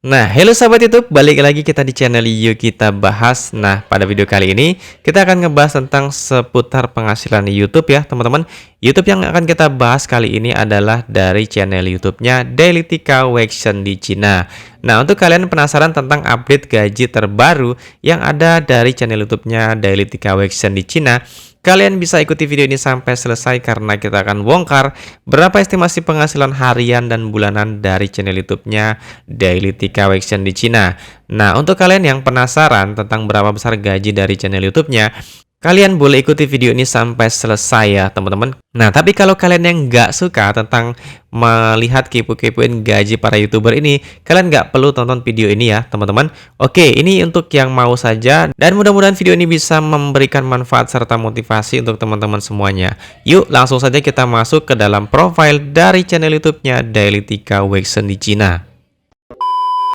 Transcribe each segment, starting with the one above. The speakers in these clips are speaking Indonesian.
Nah, hello sahabat YouTube, balik lagi kita di channel Yuk Kita Bahas. Nah, pada video kali ini kita akan ngebahas tentang seputar penghasilan di YouTube ya, teman-teman. YouTube yang akan kita bahas kali ini adalah dari channel YouTube-nya Dailytika Weixin di Cina. Nah, untuk kalian penasaran tentang update gaji terbaru yang ada dari channel YouTube-nya Dailytika Weixin di Cina, kalian bisa ikuti video ini sampai selesai karena kita akan bongkar berapa estimasi penghasilan harian dan bulanan dari channel YouTube-nya Dailytika Weixin di Cina. Nah, untuk kalian yang penasaran tentang berapa besar gaji dari channel YouTube-nya, kalian boleh ikuti video ini sampai selesai ya, teman-teman. Nah, tapi kalau kalian yang nggak suka tentang melihat kepo-kepoin gaji para YouTuber ini, kalian nggak perlu tonton video ini ya, teman-teman. Oke, ini untuk yang mau saja, dan mudah-mudahan video ini bisa memberikan manfaat serta motivasi untuk teman-teman semuanya. Yuk, langsung saja kita masuk ke dalam profile dari channel YouTube-nya Dailytika Weixin di Cina.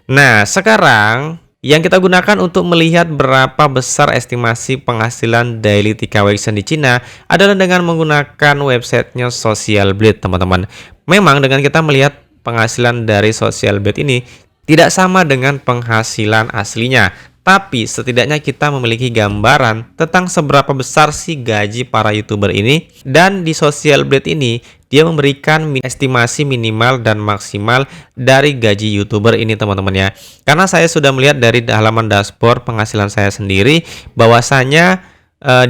Nah, sekarang yang kita gunakan untuk melihat berapa besar estimasi penghasilan Dailytika Weixin di Cina adalah dengan menggunakan websitenya Socialblade, teman-teman. Memang dengan kita melihat penghasilan dari Socialblade ini tidak sama dengan penghasilan aslinya, tapi setidaknya kita memiliki gambaran tentang seberapa besar sih gaji para YouTuber ini. Dan di Socialblade ini dia memberikan estimasi minimal dan maksimal dari gaji YouTuber ini, teman-teman ya. Karena saya sudah melihat dari halaman dashboard penghasilan saya sendiri bahwasanya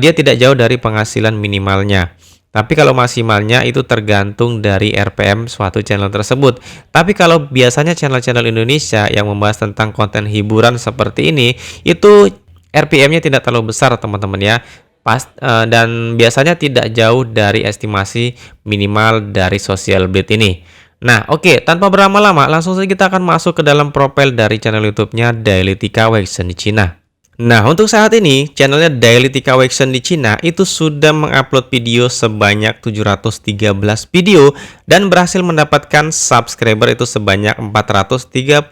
dia tidak jauh dari penghasilan minimalnya. Tapi kalau maksimalnya itu tergantung dari RPM suatu channel tersebut. Tapi kalau biasanya channel-channel Indonesia yang membahas tentang konten hiburan seperti ini, itu RPM-nya tidak terlalu besar, teman-teman ya. Dan biasanya tidak jauh dari estimasi minimal dari Socialblade ini. Nah, oke, tanpa berlama-lama langsung saja kita akan masuk ke dalam profil dari channel YouTube-nya Dailytika Weixin di Cina. Nah, untuk saat ini channelnya Dailytika Weixin di Cina itu sudah mengupload video sebanyak 713 video dan berhasil mendapatkan subscriber itu sebanyak 432.000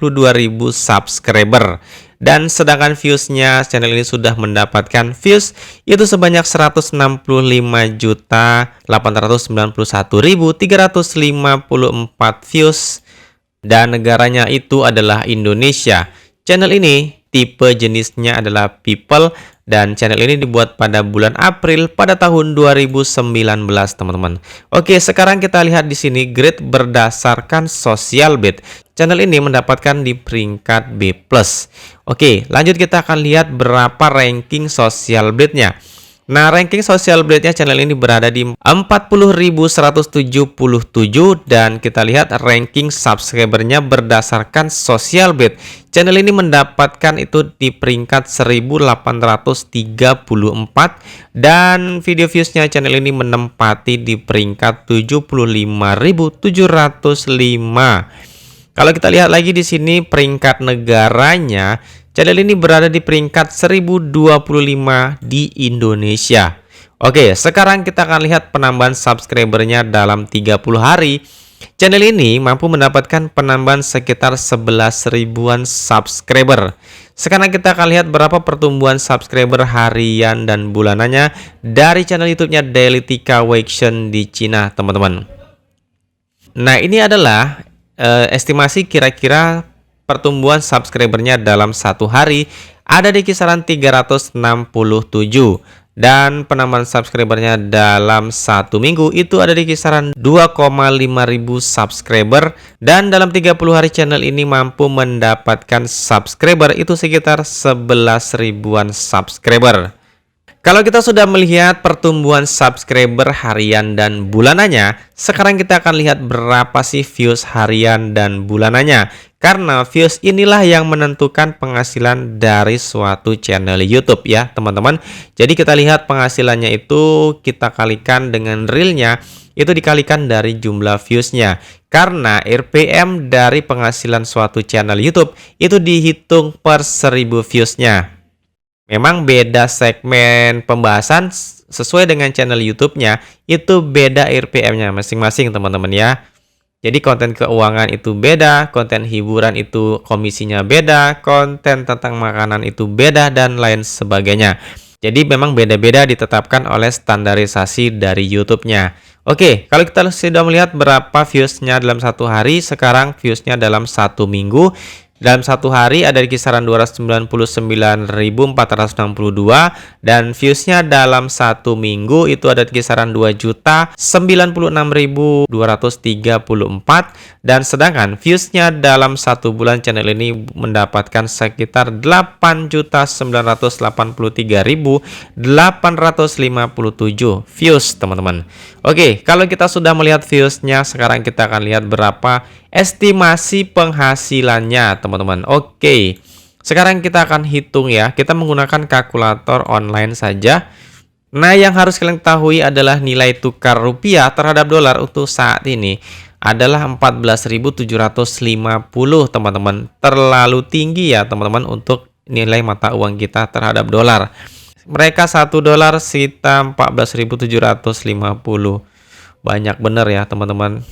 subscriber. Dan sedangkan viewsnya channel ini sudah mendapatkan views itu sebanyak 165.891.354 views, dan negaranya itu adalah Indonesia. Channel ini tipe jenisnya adalah People, dan channel ini dibuat pada bulan April pada tahun 2019, teman-teman. Oke, sekarang kita lihat di sini grade berdasarkan Socialblade. Channel ini mendapatkan di peringkat B+. Oke, lanjut kita akan lihat berapa ranking Socialblade-nya. Nah, ranking Socialblade-nya channel ini berada di 40.177, dan kita lihat ranking subscribernya berdasarkan Socialblade. Channel ini mendapatkan itu di peringkat 1834, dan video viewsnya channel ini menempati di peringkat 75.705. Kalau kita lihat lagi di sini peringkat negaranya, channel ini berada di peringkat 1025 di Indonesia. Oke, sekarang kita akan lihat penambahan subscribernya dalam 30 hari. Channel ini mampu mendapatkan penambahan sekitar 11 ribuan subscriber. Sekarang kita akan lihat berapa pertumbuhan subscriber harian dan bulanannya dari channel YouTube-nya Dailytika Weixin di Cina, teman-teman. Nah, ini adalah estimasi kira-kira pertumbuhan subscribernya dalam satu hari ada di kisaran 367, dan penambahan subscribernya dalam satu minggu itu ada di kisaran 2,5 ribu subscriber, dan dalam 30 hari channel ini mampu mendapatkan subscriber itu sekitar 11 ribuan subscriber. Kalau kita sudah melihat pertumbuhan subscriber harian dan bulanannya, sekarang kita akan lihat berapa sih views harian dan bulanannya. Karena views inilah yang menentukan penghasilan dari suatu channel YouTube ya, teman-teman. Jadi kita lihat penghasilannya itu kita kalikan dengan realnya, itu dikalikan dari jumlah viewsnya. Karena RPM dari penghasilan suatu channel YouTube itu dihitung per 1000 viewsnya. Memang beda segmen pembahasan sesuai dengan channel YouTube-nya, itu beda RPM-nya masing-masing, teman-teman ya. Jadi konten keuangan itu beda, konten hiburan itu komisinya beda, konten tentang makanan itu beda, dan lain sebagainya. Jadi memang beda-beda ditetapkan oleh standarisasi dari YouTube-nya. Oke, kalau kita sudah melihat berapa viewsnya dalam satu hari, sekarang viewsnya dalam satu minggu. Dalam satu hari ada di kisaran 299.462 dan viewsnya dalam satu minggu itu ada di kisaran 2.096.234 dan sedangkan viewsnya dalam satu bulan channel ini mendapatkan sekitar 8.983.857 views teman-teman. Oke, kalau kita sudah melihat viewsnya, sekarang kita akan lihat berapa estimasi penghasilannya teman-teman. Oke, sekarang kita akan hitung ya. Kita menggunakan kalkulator online saja. Nah, yang harus kalian ketahui adalah nilai tukar rupiah terhadap dolar untuk saat ini adalah 14.750 teman-teman. Terlalu tinggi ya teman-teman untuk nilai mata uang kita terhadap dolar. Mereka 1 dolar sekitar 14.750. Banyak bener ya teman-teman.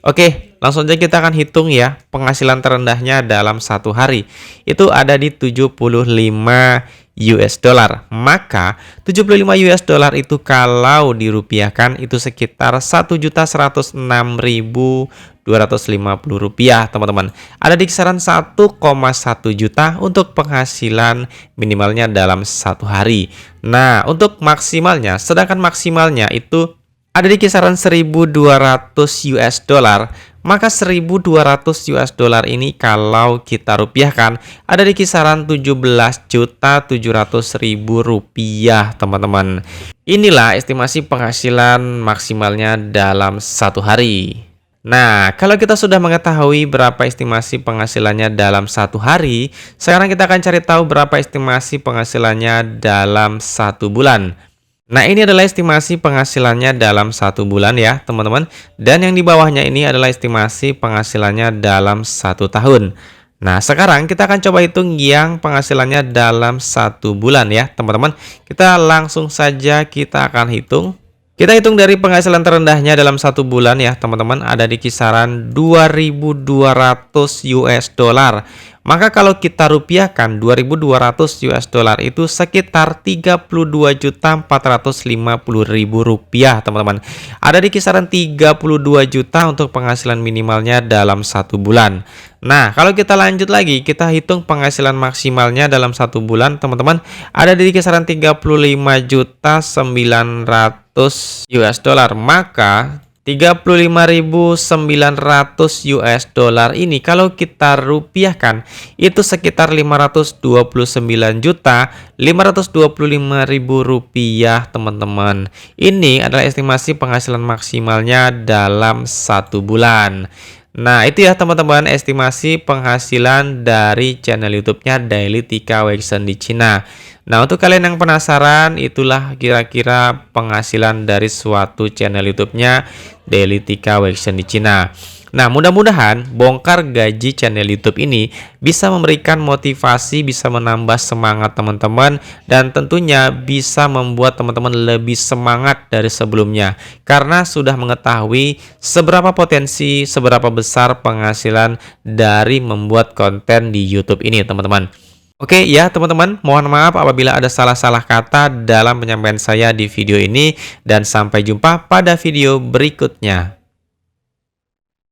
Oke, langsung saja kita akan hitung ya. Penghasilan terendahnya dalam satu hari itu ada di 75 US dollar. Maka 75 US dollar itu kalau dirupiahkan itu sekitar 1.106.250 rupiah teman-teman. Ada di kisaran 1,1 juta untuk penghasilan minimalnya dalam satu hari. Nah, untuk maksimalnya, sedangkan maksimalnya itu ada di kisaran 1.200 US dollar. Maka 1.200 US dollar ini kalau kita rupiahkan ada di kisaran 17.700.000 rupiah teman-teman. Inilah estimasi penghasilan maksimalnya dalam satu hari. Nah, kalau kita sudah mengetahui berapa estimasi penghasilannya dalam satu hari, sekarang kita akan cari tahu berapa estimasi penghasilannya dalam satu bulan. Nah, ini adalah estimasi penghasilannya dalam satu bulan ya teman-teman. Dan yang di bawahnya ini adalah estimasi penghasilannya dalam satu tahun. Nah, sekarang kita akan coba hitung yang penghasilannya dalam satu bulan ya teman-teman. Kita langsung saja kita akan hitung. Kita hitung dari penghasilan terendahnya dalam satu bulan ya teman-teman, ada di kisaran 2.200 US dollar. Maka kalau kita rupiahkan 2.200 US dollar itu sekitar 32.450.000 rupiah teman-teman. Ada di kisaran 32 juta untuk penghasilan minimalnya dalam satu bulan. Nah, kalau kita lanjut lagi, kita hitung penghasilan maksimalnya dalam satu bulan teman-teman, ada di kisaran 35.900 US dollar. Maka 35.900 US dollar ini kalau kita rupiahkan itu sekitar 529.525.000 rupiah teman-teman. Ini adalah estimasi penghasilan maksimalnya dalam satu bulan. Nah, itu ya teman-teman estimasi penghasilan dari channel YouTube-nya Daily Tika Weixin di Cina. Nah, untuk kalian yang penasaran, itulah kira-kira penghasilan dari suatu channel YouTube-nya Daily Tika Weixin di Cina. Nah, mudah-mudahan bongkar gaji channel YouTube ini bisa memberikan motivasi, bisa menambah semangat teman-teman, dan tentunya bisa membuat teman-teman lebih semangat dari sebelumnya. Karena sudah mengetahui seberapa potensi, seberapa besar penghasilan dari membuat konten di YouTube ini teman-teman. Oke ya teman-teman, mohon maaf apabila ada salah-salah kata dalam penyampaian saya di video ini, dan sampai jumpa pada video berikutnya.